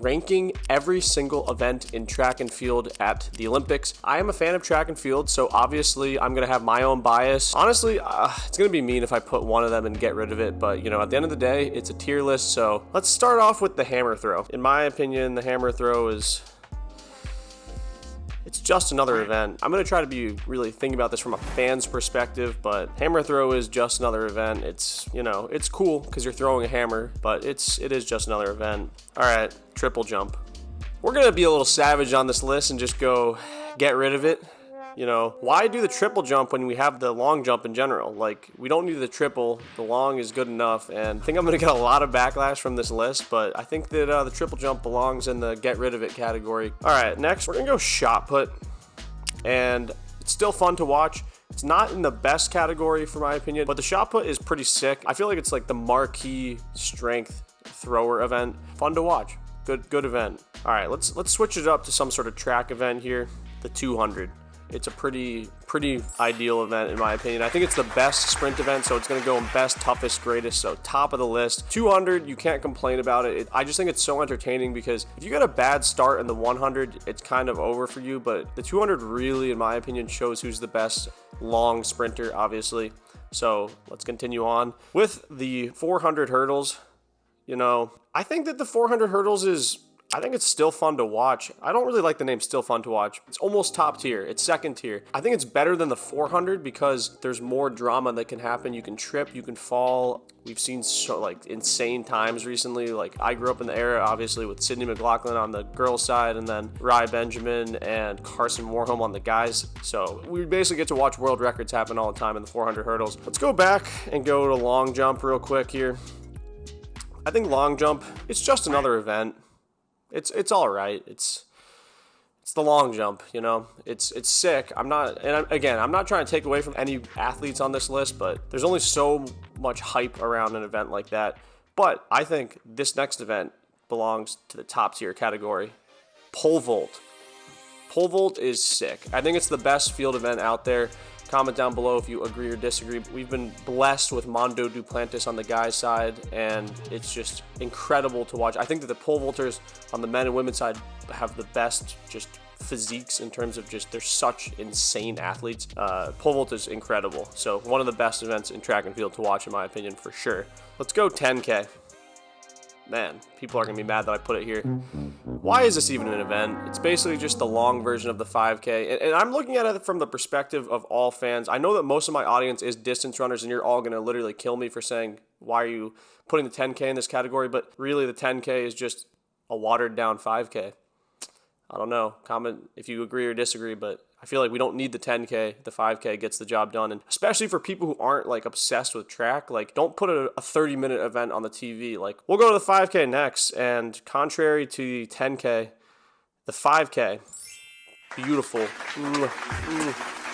ranking every single event in track and field at the Olympics. I am a fan of track and field, so obviously I'm going to have my own bias. Honestly, it's going to be mean if I put one of them and get rid of it, but at the end of the day, it's a tier list. So let's start off with the hammer throw. In my opinion, the hammer throw it's just another event. I'm going to try to be really thinking about this from a fan's perspective, but hammer throw is just another event. It's, it's cool because you're throwing a hammer, but it is just another event. All right, triple jump. We're going to be a little savage on this list and just go get rid of it. Why do the triple jump when we have the long jump in general? Like, we don't need the triple. The long is good enough, and I think I'm going to get a lot of backlash from this list, but I think that the triple jump belongs in the get rid of it category. All right, next, we're going to go shot put, and it's still fun to watch. It's not in the best category, for my opinion, but the shot put is pretty sick. I feel like it's like the marquee strength thrower event. Fun to watch. Good event. All right, let's switch it up to some sort of track event here, the 200. It's a pretty ideal event in my opinion. I think it's the best sprint event, so it's going to go in best, toughest, greatest, so top of the list. 200, you can't complain about it. I just think it's so entertaining because if you get a bad start in the 100, it's kind of over for you, but the 200 really, in my opinion, shows who's the best long sprinter, obviously. So let's continue on. With the 400 hurdles, I think that the 400 hurdles I think it's still fun to watch. I don't really like the name still fun to watch. It's almost top tier. It's second tier. I think it's better than the 400 because there's more drama that can happen. You can trip, you can fall. We've seen insane times recently. Like, I grew up in the era, obviously, with Sydney McLaughlin on the girls' side and then Rai Benjamin and Carson Warholm on the guys. So we basically get to watch world records happen all the time in the 400 hurdles. Let's go back and go to long jump real quick here. I think long jump, it's just another event. It's all right. It's the long jump, It's sick. I'm not trying to take away from any athletes on this list, but there's only so much hype around an event like that. But I think this next event belongs to the top tier category. Pole vault. Pole vault is sick. I think it's the best field event out there. Comment down below if you agree or disagree. We've been blessed with Mondo Duplantis on the guys' side, and it's just incredible to watch. I think that the pole vaulters on the men and women's side have the best just physiques in terms of they're such insane athletes. Pole vault is incredible. So one of the best events in track and field to watch, in my opinion, for sure. Let's go 10K. Man, people are going to be mad that I put it here. Why is this even an event? It's basically just the long version of the 5K. And I'm looking at it from the perspective of all fans. I know that most of my audience is distance runners, and you're all going to literally kill me for saying, why are you putting the 10K in this category? But really, the 10K is just a watered down 5K. I don't know. Comment if you agree or disagree, but I feel like we don't need the 10K. The 5K gets the job done. And especially for people who aren't obsessed with track, don't put a 30-minute event on the TV. We'll go to the 5K next. And contrary to the 10K, the 5K, beautiful.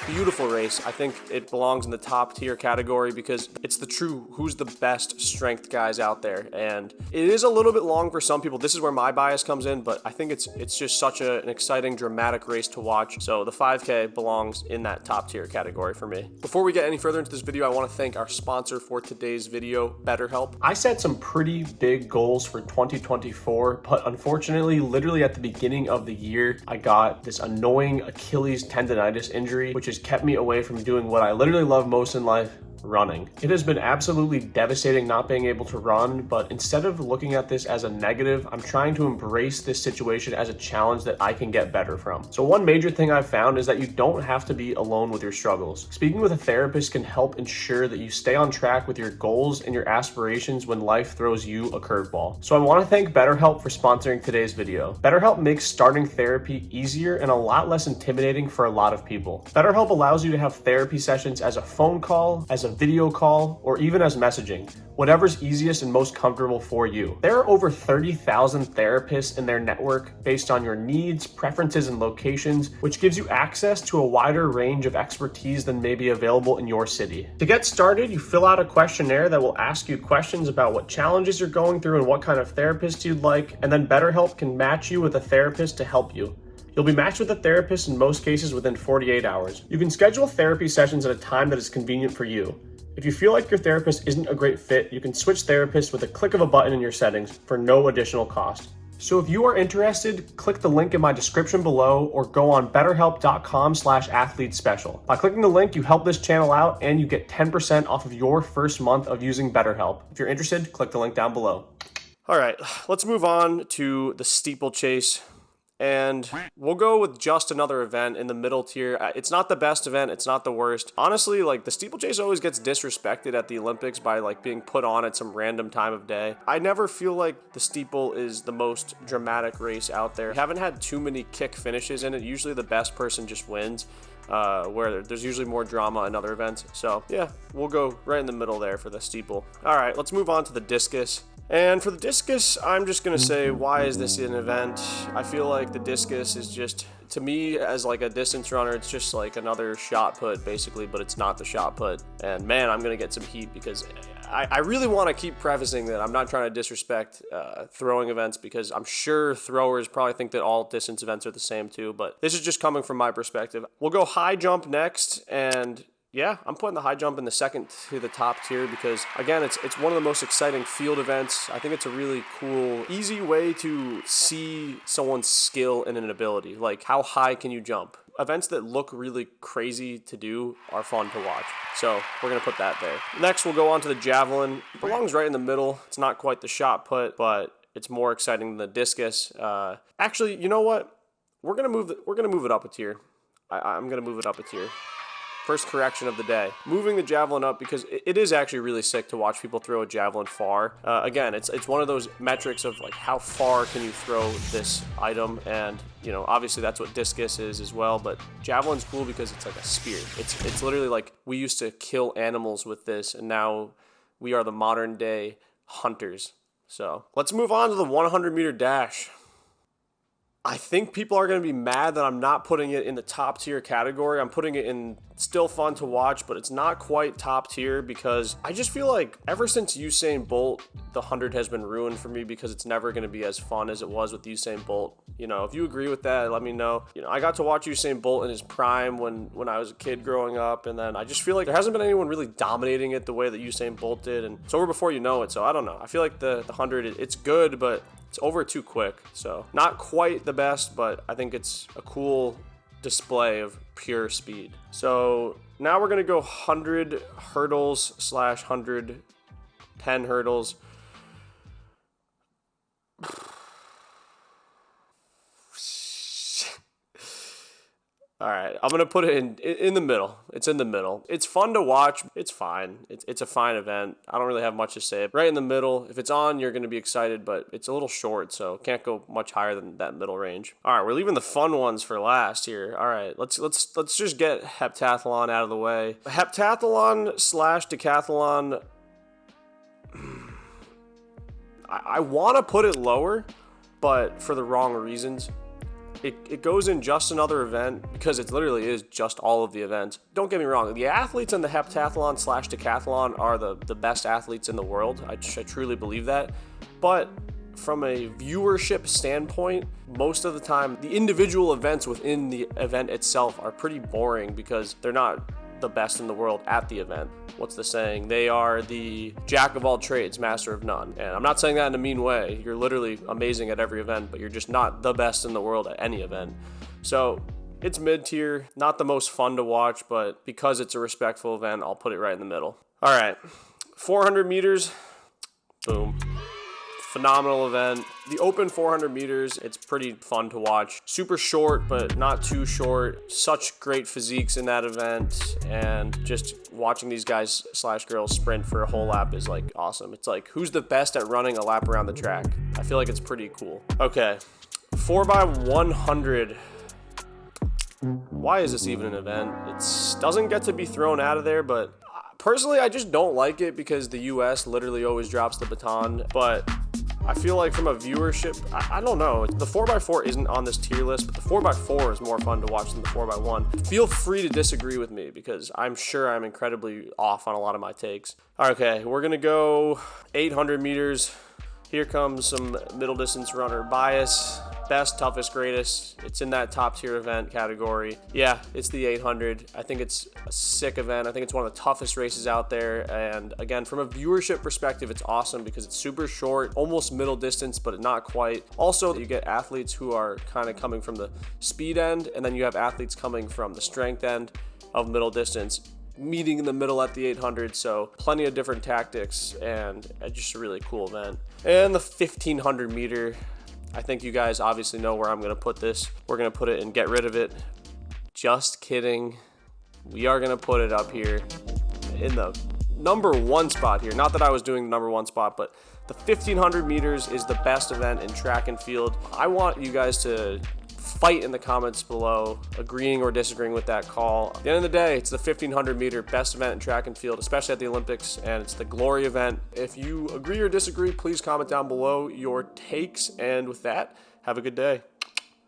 Beautiful race. I think it belongs in the top tier category because it's the true who's the best strength guys out there. And it is a little bit long for some people. This is where my bias comes in, but I think it's just such an exciting, dramatic race to watch. So the 5K belongs in that top tier category for me. Before we get any further into this video, I want to thank our sponsor for today's video, BetterHelp. I set some pretty big goals for 2024, but unfortunately, literally at the beginning of the year, I got this annoying Achilles tendonitis injury, which has kept me away from doing what I literally love most in life, running. It has been absolutely devastating not being able to run, but instead of looking at this as a negative, I'm trying to embrace this situation as a challenge that I can get better from. So one major thing I've found is that you don't have to be alone with your struggles. Speaking with a therapist can help ensure that you stay on track with your goals and your aspirations when life throws you a curveball. So I want to thank BetterHelp for sponsoring today's video. BetterHelp makes starting therapy easier and a lot less intimidating for a lot of people. BetterHelp allows you to have therapy sessions as a phone call, as a video call, or even as messaging, whatever's easiest and most comfortable for you. There are over 30,000 therapists in their network based on your needs, preferences, and locations, which gives you access to a wider range of expertise than may be available in your city. To get started, you fill out a questionnaire that will ask you questions about what challenges you're going through and what kind of therapist you'd like, and then BetterHelp can match you with a therapist to help you. You'll be matched with a therapist in most cases within 48 hours. You can schedule therapy sessions at a time that is convenient for you. If you feel like your therapist isn't a great fit, you can switch therapists with a click of a button in your settings for no additional cost. So if you are interested, click the link in my description below or go on betterhelp.com/athlete-special. By clicking the link, you help this channel out and you get 10% off of your first month of using BetterHelp. If you're interested, click the link down below. All right, let's move on to the steeplechase. And we'll go with just another event in the middle tier. It's not the best event. It's not the worst. Honestly, like the steeplechase always gets disrespected at the Olympics by like being put on at some random time of day. I never feel like the steeple is the most dramatic race out there. We haven't had too many kick finishes in it. Usually the best person just wins. Where there's usually more drama in other events. So yeah, we'll go right in the middle there for the steeple. All right, let's move on to the discus. And for the discus, I'm just gonna say, why is this an event? I feel like the discus is just, to me, as like a distance runner, it's just like another shot put basically, but it's not the shot put. And man, I'm gonna get some heat because I really want to keep prefacing that I'm not trying to disrespect throwing events, because I'm sure throwers probably think that all distance events are the same too, but this is just coming from my perspective. We'll go high jump next, and yeah, I'm putting the high jump in the second to the top tier because, again, it's one of the most exciting field events. I think it's a really cool, easy way to see someone's skill and an ability. Like, how high can you jump? Events that look really crazy to do are fun to watch. So we're going to put that there. Next, we'll go on to the javelin. It belongs right in the middle. It's not quite the shot put, but it's more exciting than the discus. Actually, you know what? We're going to move it up a tier. I'm going to move it up a tier. First correction of the day. Moving the javelin up because it is actually really sick to watch people throw a javelin far. Again, it's one of those metrics of like how far can you throw this item, and you know, obviously that's what discus is as well, but javelin's cool because it's like a spear. It's literally like we used to kill animals with this, and now we are the modern day hunters. So let's move on to the 100-meter dash. I think people are going to be mad that I'm not putting it in the top tier category. I'm putting it in still fun to watch, but it's not quite top tier because I just feel like ever since Usain Bolt, the 100 has been ruined for me because it's never going to be as fun as it was with Usain Bolt. You know, if you agree with that, let me know. You know, I got to watch Usain Bolt in his prime when I was a kid growing up, and then I just feel like there hasn't been anyone really dominating it the way that Usain Bolt did, and it's over before you know it. So I don't know. I feel like the 100, it's good, but it's over too quick. So not quite the best, but I think it's a cool display of pure speed. So now we're going to go 100 hurdles / 110 hurdles. All right, I'm going to put it in the middle. It's in the middle. It's fun to watch. It's fine. It's a fine event. I don't really have much to say. Right in the middle. If it's on, you're going to be excited, but it's a little short, so can't go much higher than that middle range. All right, we're leaving the fun ones for last here. All right, let's just get heptathlon out of the way. Heptathlon / decathlon. I want to put it lower, but for the wrong reasons. It goes in just another event because it literally is just all of the events. Don't get me wrong, the athletes in the heptathlon / decathlon are the best athletes in the world. I truly believe that. But from a viewership standpoint, most of the time, the individual events within the event itself are pretty boring because they're not the best in the world at the event. What's the saying? They are the jack of all trades, master of none. And I'm not saying that in a mean way. You're literally amazing at every event, but you're just not the best in the world at any event. So it's mid-tier, not the most fun to watch, but because it's a respectful event, I'll put it right in the middle. All right, 400 meters, boom. Phenomenal event. The open 400 meters, it's pretty fun to watch. Super short, but not too short. Such great physiques in that event, and just watching these guys / girls sprint for a whole lap is like awesome. It's like, who's the best at running a lap around the track? I feel like it's pretty cool. Okay, 4x100. Why is this even an event? It doesn't get to be thrown out of there, but personally, I just don't like it because the US literally always drops the baton, but I feel like from a viewership, I don't know. The 4x4 isn't on this tier list, but the 4x4 is more fun to watch than the 4x1. Feel free to disagree with me because I'm sure I'm incredibly off on a lot of my takes. Okay, we're going to go 800 meters. Here comes some middle distance runner bias. best, toughest, greatest. It's in that top tier event category. Yeah, it's the 800. I think it's a sick event. I think it's one of the toughest races out there. And again, from a viewership perspective, it's awesome because it's super short, almost middle distance, but not quite. Also, you get athletes who are kind of coming from the speed end, and then you have athletes coming from the strength end of middle distance, meeting in the middle at the 800. So plenty of different tactics, and just a really cool event. And the 1500 meter, I think you guys obviously know where I'm going to put this. We're going to put it in Get Rid of It. Just kidding. We are going to put it up here in the number 1 spot here. Not that I was doing the number 1 spot, but the 1500 meters is the best event in track and field. I want you guys to fight in the comments below, agreeing or disagreeing with that call. At the end of the day, it's the 1500 meter best event in track and field, especially at the Olympics, and it's the glory event. If you agree or disagree, please comment down below your takes, and with that, have a good day.